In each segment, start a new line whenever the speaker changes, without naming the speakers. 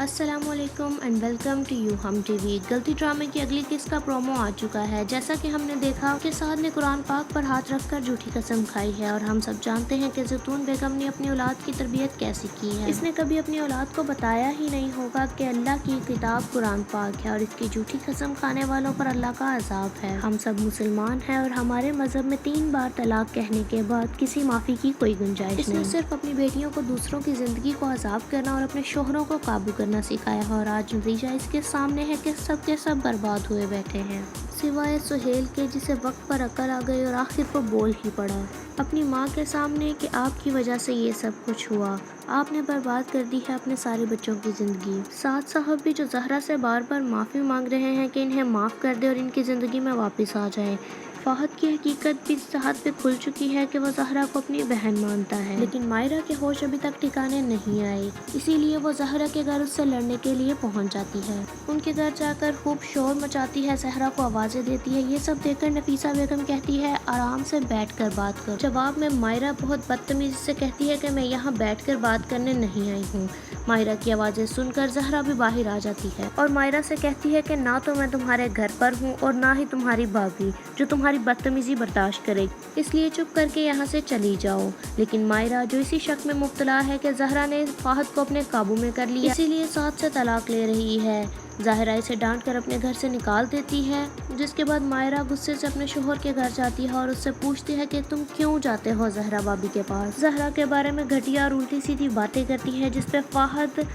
अस्सलाम वालेकुम and welcome to you हम टीवी। गलती ड्रामे की अगली किस्त का प्रोमो आ चुका है। जैसा कि हमने देखा कि साद ने कुरान पाक पर हाथ रखकर झूठी कसम खाई है और हम सब जानते हैं कि ज़ैतून बेगम ने अपनी औलाद की तरबियत कैसी की है। इसने कभी अपनी औलाद को बताया ही नहीं होगा कि अल्लाह की किताब कुरान पाक है और इसकी झूठी कसम खाने वालों पर अल्लाह का अजाब है। हम सब मुसलमान हैं और हमारे मजहब में 3 बार तलाक कहने के बाद किसी माफ़ी की कोई गुंजाइश नहीं। इसने सिर्फ अपनी बेटियों को दूसरों की ज़िंदगी को अजाब करना और अपने शोहरों को काबू करना सिखाया है और आज नतीजा इसके सामने है कि सब के सब बर्बाद हुए बैठे हैं, सिवाय सुहेल के जिसे वक्त पर अकल आ गई और आखिर को बोल ही पड़ा अपनी माँ के सामने कि आपकी वजह से ये सब कुछ हुआ, आपने बर्बाद कर दी है अपने सारे बच्चों की ज़िंदगी। साद साहब भी जो ज़हरा से बार बार माफ़ी मांग रहे हैं कि इन्हें माफ़ कर दे और इनकी ज़िंदगी में वापस आ जाए। फ़हद की हकीकत भी साद पे खुल चुकी है कि वह ज़हरा को अपनी बहन मानता है, लेकिन मायरा के होश अभी तक ठिकाने नहीं आए, इसीलिए वो ज़हरा के घर उससे लड़ने के लिए पहुंच जाती है। उनके घर जाकर खूब शोर मचाती है, ज़हरा को आवाज़ें देती है। ये सब देखकर नफीसा बेगम कहती है आराम से बैठ कर बात कर। जवाब में मायरा बहुत बदतमीज़ी से कहती है कि मैं यहाँ बैठ कर बात करने नहीं आई हूँ। मायरा की आवाज़ें सुनकर ज़हरा भी बाहर आ जाती है और मायरा से कहती है कि ना तो मैं तुम्हारे घर पर हूँ और ना ही तुम्हारी भाभी जो तुम्हारी बदतमीजी बर्दाश्त करेगी, इसलिए चुप करके यहाँ से चली जाओ। लेकिन मायरा जो इसी शक में मुब्तला है कि ज़हरा ने फ़हद को अपने काबू में कर लिया, इसीलिए साद से तलाक ले रही है। ज़ाहिरा इसे डांट कर अपने घर से निकाल देती है, जिसके बाद मायरा गुस्से से अपने शोहर के घर जाती है और उससे पूछती है कि तुम क्यों जाते हो ज़हरा भाभी के पास। ज़हरा के बारे में घटिया और उल्टी सीधी बातें करती है, जिस पे फ़हद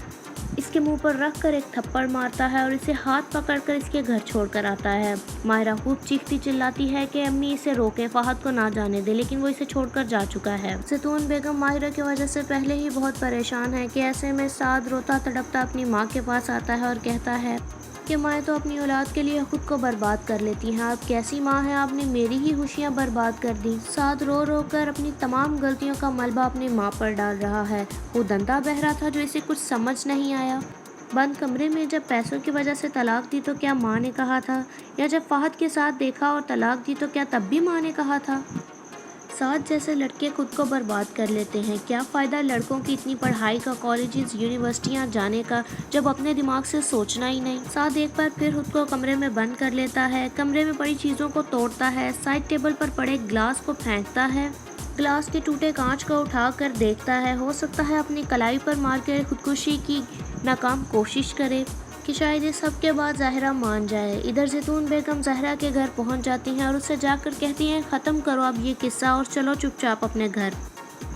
इसके मुंह पर रख कर एक थप्पड़ मारता है और इसे हाथ पकड़कर इसके घर छोड़कर आता है। मायरा खूब चीखती चिल्लाती है कि अम्मी इसे रोके, फ़हद को ना जाने दे, लेकिन वो इसे छोड़कर जा चुका है। ज़ैतून बेगम माहिरा की वजह से पहले ही बहुत परेशान है कि ऐसे में साद रोता तड़पता अपनी माँ के पास आता है और कहता है कि माँ तो अपनी औलाद के लिए खुद को बर्बाद कर लेती हैं, आप कैसी माँ हैं, आपने मेरी ही खुशियाँ बर्बाद कर दी। साद रो रो कर अपनी तमाम गलतियों का मलबा अपनी माँ पर डाल रहा है। वो दंता बहरा था जो इसे कुछ समझ नहीं आया। बंद कमरे में जब पैसों की वजह से तलाक दी तो क्या माँ ने कहा था, या जब फ़हद के साथ देखा और तलाक दी तो क्या तब भी माँ ने कहा था। साद जैसे लड़के खुद को बर्बाद कर लेते हैं, क्या फ़ायदा लड़कों की इतनी पढ़ाई का, कॉलेजेस यूनिवर्सिटियाँ जाने का, जब अपने दिमाग से सोचना ही नहीं। साद एक बार फिर खुद को कमरे में बंद कर लेता है, कमरे में पड़ी चीज़ों को तोड़ता है, साइड टेबल पर पड़े ग्लास को फेंकता है, ग्लास के टूटे कांच को उठा कर देखता है। हो सकता है अपनी कलाई पर मार कर खुदकुशी की नाकाम कोशिश करे कि शायद ये सब के बाद ज़ाहिरा मान जाए। इधर ज़ैतून बेगम ज़हरा के घर पहुंच जाती हैं और उससे जाकर कहती हैं ख़त्म करो अब ये किस्सा और चलो चुपचाप अपने घर।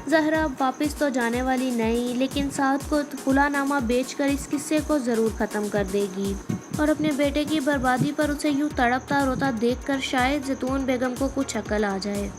ज़हरा वापस तो जाने वाली नहीं, लेकिन साद को खुलानामा बेचकर इस किस्से को ज़रूर ख़त्म कर देगी और अपने बेटे की बर्बादी पर उसे यूँ तड़पता रोता देखकर शायद ज़ैतून बेगम को कुछ अकल आ जाए।